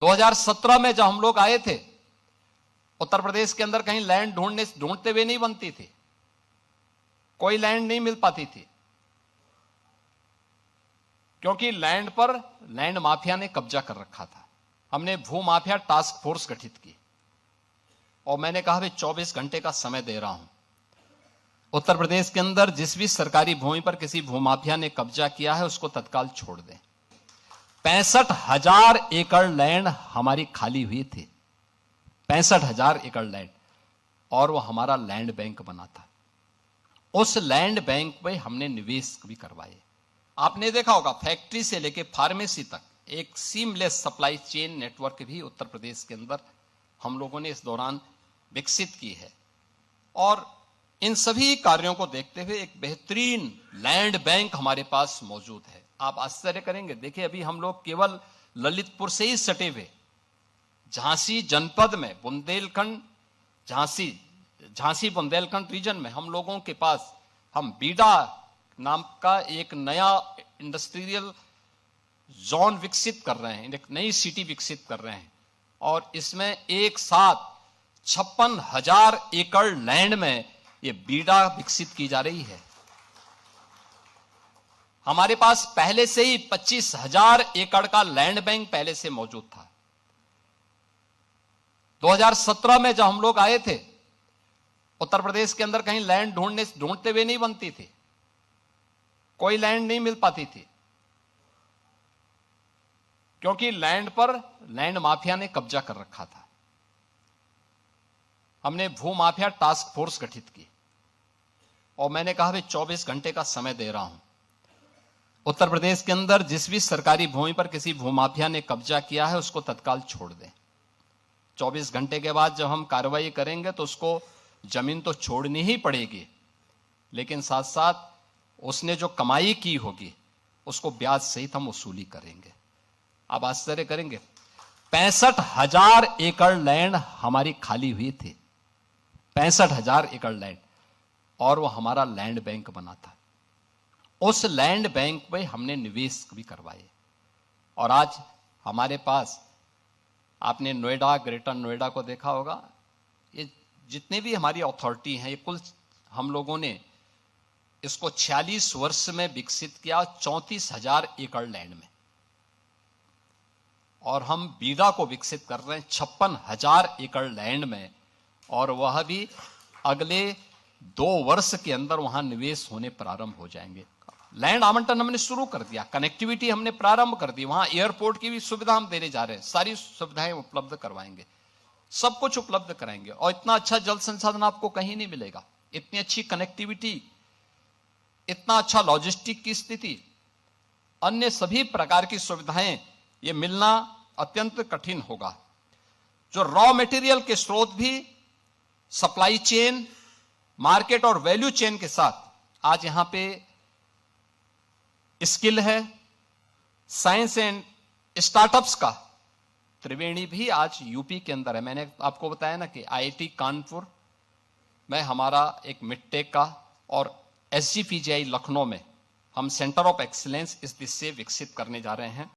2017 में जब हम लोग आए थे, उत्तर प्रदेश के अंदर कहीं लैंड ढूंढते हुए नहीं बनती थी, कोई लैंड नहीं मिल पाती थी, क्योंकि लैंड पर लैंड माफिया ने कब्जा कर रखा था। हमने भू माफिया टास्क फोर्स गठित की और मैंने कहा भाई 24 घंटे का समय दे रहा हूं, उत्तर प्रदेश के अंदर जिस भी सरकारी भूमि पर किसी भूमाफिया ने कब्जा किया है उसको तत्काल छोड़ दें। 65,000 एकड़ लैंड हमारी खाली हुई थी, 65,000 एकड़ लैंड, और वो हमारा लैंड बैंक बना था। उस लैंड बैंक में हमने निवेश भी करवाए। आपने देखा होगा फैक्ट्री से लेके फार्मेसी तक एक सीमलेस सप्लाई चेन नेटवर्क भी उत्तर प्रदेश के अंदर हम लोगों ने इस दौरान विकसित की है। और इन सभी कार्यों को देखते हुए एक बेहतरीन लैंड बैंक हमारे पास मौजूद है। आप आश्चर्य करेंगे, देखिए अभी हम लोग केवल ललितपुर से ही सटे हुए झांसी जनपद में बुंदेलखंड, झांसी बुंदेलखंड रीजन में हम लोगों के पास हम बीडा नाम का एक नया इंडस्ट्रियल जोन विकसित कर रहे हैं, एक नई सिटी विकसित कर रहे हैं, और इसमें एक साथ 56,000 एकड़ लैंड में ये बीडा विकसित की जा रही है। हमारे पास पहले से ही 25,000 एकड़ का लैंड बैंक पहले से मौजूद था। 2017 में जब हम लोग आए थे, उत्तर प्रदेश के अंदर कहीं लैंड ढूंढते हुए नहीं बनती थी, कोई लैंड नहीं मिल पाती थी, क्योंकि लैंड पर लैंड माफिया ने कब्जा कर रखा था। हमने भू माफिया टास्क फोर्स गठित की और मैंने कहा भाई 24 घंटे का समय दे रहा हूं, उत्तर प्रदेश के अंदर जिस भी सरकारी भूमि पर किसी भूमाफिया ने कब्जा किया है उसको तत्काल छोड़ दें। 24 घंटे के बाद जब हम कार्रवाई करेंगे तो उसको जमीन तो छोड़नी ही पड़ेगी, लेकिन साथ साथ उसने जो कमाई की होगी उसको ब्याज सहित हम वसूली करेंगे। आप आश्चर्य करेंगे, 65,000 एकड़ लैंड हमारी खाली हुई थी, 65,000 एकड़ लैंड, और वो हमारा लैंड बैंक बना था। उस लैंड बैंक में हमने निवेश भी करवाए। और आज हमारे पास, आपने नोएडा, ग्रेटर नोएडा को देखा होगा, ये जितने भी हमारी अथॉरिटी हैं, ये कुल हम लोगों ने इसको 46 वर्ष में विकसित किया, 34,000 एकड़ लैंड में, और हम बीडा को विकसित कर रहे हैं 56,000 एकड़ लैंड में, और वह भी अगले 2 वर्ष के अंदर वहां निवेश होने प्रारंभ हो जाएंगे। लैंड आवंटन हमने शुरू कर दिया, कनेक्टिविटी हमने प्रारंभ कर दी, वहां एयरपोर्ट की भी सुविधा हम देने जा रहे हैं, सारी सुविधाएं उपलब्ध करवाएंगे, सब कुछ उपलब्ध कराएंगे। और इतना अच्छा जल संसाधन आपको कहीं नहीं मिलेगा, इतनी अच्छी कनेक्टिविटी, इतना अच्छा लॉजिस्टिक की स्थिति, अन्य सभी प्रकार की सुविधाएं ये मिलना अत्यंत कठिन होगा। जो रॉ मटेरियल के स्रोत भी सप्लाई चेन, मार्केट और वैल्यू चेन के साथ आज यहां पे स्किल है, साइंस एंड स्टार्टअप्स का त्रिवेणी भी आज यूपी के अंदर है। मैंने आपको बताया ना कि आईआईटी कानपुर में हमारा एक मिडटेक का, और एसजीपीजीआई लखनऊ में हम सेंटर ऑफ एक्सीलेंस इस दिशा से विकसित करने जा रहे हैं।